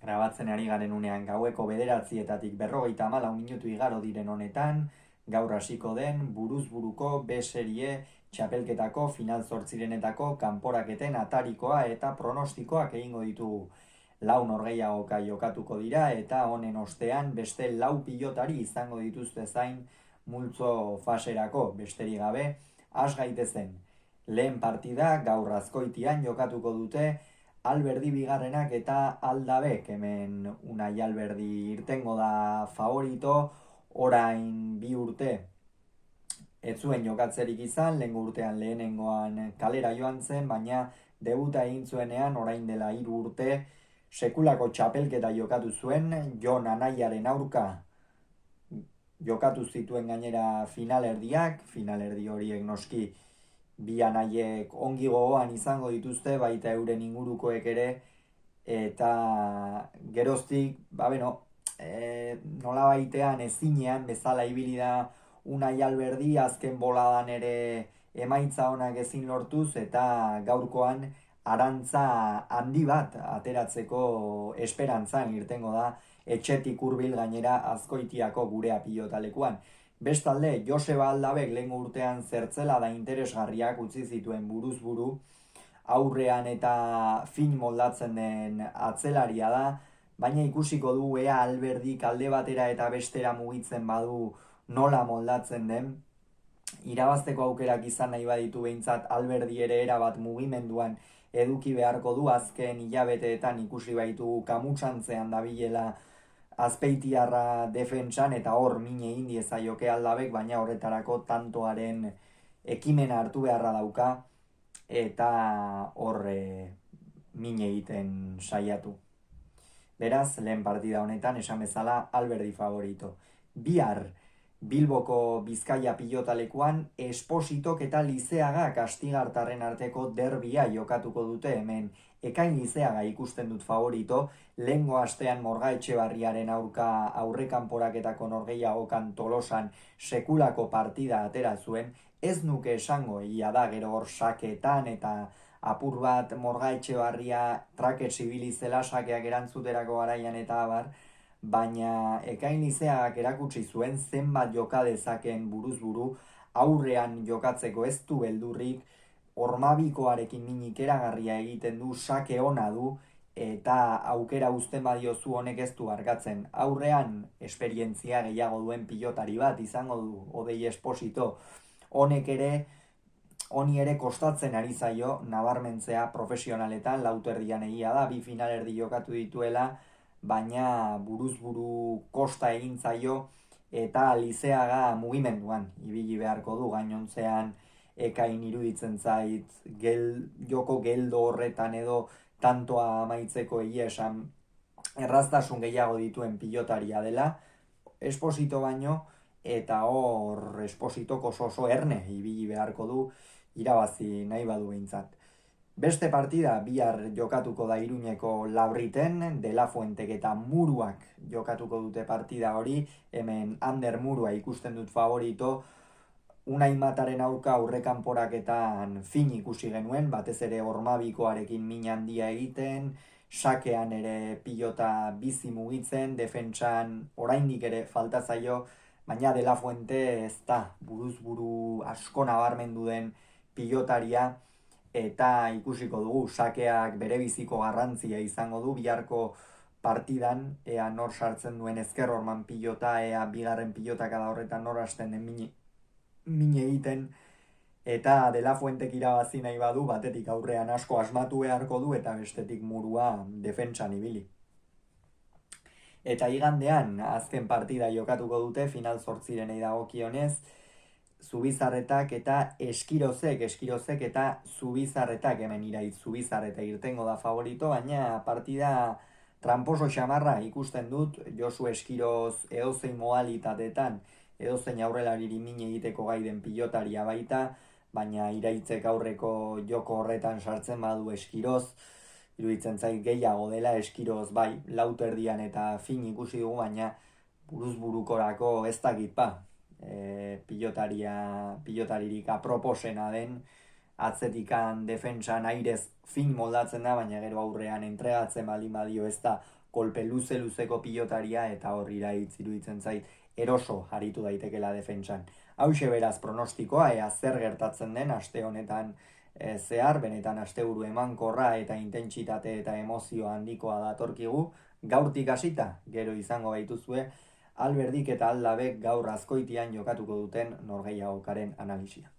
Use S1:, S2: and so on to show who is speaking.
S1: Grabatzen ari garen unean gaueko 9:00 44 minutu igaro diren honetan, gaur hasiko den buruz buruko B serie txapelketako final zortzirenetako kanporaketen atarikoa eta pronostikoak egingo ditugu. Lau norgehiagoka jokatuko dira eta honen ostean beste lau pilotari izango dituzte zain multzo faserako, besterik gabe, has gaitezen. Lehen partida gaur azkoitian jokatuko dute Alberdi bigarrenak eta Aldabek, hemen Unai Alberdi irtengo da favorito, orain 2 urte ez zuen jokatzerik izan, lehen urtean lehenengoan kalera joan zen, baina debuta egin zuenean orain dela 3 urte sekulako txapelketa jokatu zuen, Jon Anaiaren aurka jokatu zituen gainera finalerdi horiek noski bi anaiek ongi gogoan izango dituzte, baita euren ingurukoek ere, eta geroztik, nola baitean ezinean bezala ibili da Unai Alberdi azken boladan ere emaitza onak ezin lortuz, eta gaurkoan arantza handi bat ateratzeko esperantzan irtengo da etxetik hurbil gainera Azkoitiako gurea pilotalekuan. Bestalde, Joseba Aldabek lehen urtean zertzela da interesgarriak utzi zituen buruz buru, aurrean eta fin moldatzen den atzelaria da, baina ikusiko du ea Alberdik alde batera eta bestera mugitzen badu nola moldatzen den. Irabazteko aukerak izan nahi baditu behintzat Alberdi ere erabat mugimenduan eduki beharko du, azken hilabeteetan ikusi baitu kamutsantzean dabilela Azpeitiarra defentsan eta hor mine indi ezaioke Aldabek, baina horretarako tantoaren ekimena hartu beharra dauka eta hor mine egiten saiatu. Beraz, lehen partida honetan esan bezala Alberdi favorito. Bihar Bilboko Bizkaia pilotalekuan Espositok eta Lizeagak Astigartarren arteko derbia jokatuko dute hemen. Ekain Lizeaga ikusten dut favorito, lehengo astean Morga Etxebarriaren aurka aurrekanporaketako norgehiagokan Tolosan sekulako partida atera zuen, ez nuke esango egia da gero hor saketan eta apur bat Morga Etxebarria trakets ibili zela sakeak erantzuterako garaian eta abar, baina Ekain Lizeagak erakutsi zuen zenbat joka dezaken buruz buru, aurrean jokatzeko ez du beldurrik, Ormabikoarekin minik eragarria egiten du, sake ona du, eta aukera uzten badiozu honek ez du argatzen. Aurrean esperientzia gehiago duen pilotari bat izango du, Odei Esposito, honi ere kostatzen ari zaio nabarmentzea profesionaletan, lauterdian egia da, bi finalerdi jokatu dituela, baina buruz buru kosta egin zaio eta Lizeaga mugimenduan ibili beharko du, gainontzean Ekain iruditzen zait joko geldo horretan edo tantoa amaitzeko egia esan erraztasun gehiago dituen pilotaria dela Esposito baino, eta hor Espositok oso erne ibili beharko du irabazi nahi badu behintzat. Beste partida bihar jokatuko da Iruñeko Labriten, De La Fuentek eta Muruak jokatuko dute partida hori, hemen Ander Murua ikusten dut favorito, Unai Mataren aurka aurrekanporaketan fin ikusi genuen, batez ere Ormabikoarekin min handia egiten, sakean ere pilota bizi mugitzen, defentsan oraindik ere falta zaio, baina De La Fuente ez da buruz buru asko nabarmendu den pilotaria, eta ikusiko dugu sakeak bere biziko garrantzia izango du biharko partidan, ea nor sartzen duen ezker horman pilota, ea bigarren pilotaka da horretan nor hasten den mine egiten, eta De La Fuentek irabazi nahi badu, batetik aurrean asko asmatu beharko du eta bestetik Murua defentsan ibili. Eta igandean azken partida jokatuko dute final zortzirenei dagokionez, Zubizarretak eta Eskirozek eta Zubizarretak, hemen iraiz Zubizarreta irtengo da favorito, baina partida tramposo xamarra ikusten dut, Josu Eskiroz edozein modalitatetan, edozein aurrelariri min egiteko gaiden pilotaria baita, baina iraitzek aurreko joko horretan sartzen badu Eskiroz, iruditzen zait gehiago dela Eskiroz bai, lauterdian eta fin ikusi dugu, baina buruz burukorako ez dakit pilotaririk aproposena den, atzetikan defentsan airez fin moldatzen da, baina gero aurrean entregatzen baldin badio ez da kolpe luze-luzeko pilotaria eta hor iraitz iruditzen zait eroso aritu daitekela defentsan. Hauxe beraz pronostikoa, ea zer gertatzen den aste honetan zehar, benetan asteburu emankorra eta intentsitate eta emozio handikoa datorkigu, gaurtik hasita, gero izango baituzue, Alberdik eta Aldabek gaur azkoitian jokatuko duten norgehiagokaren analisia.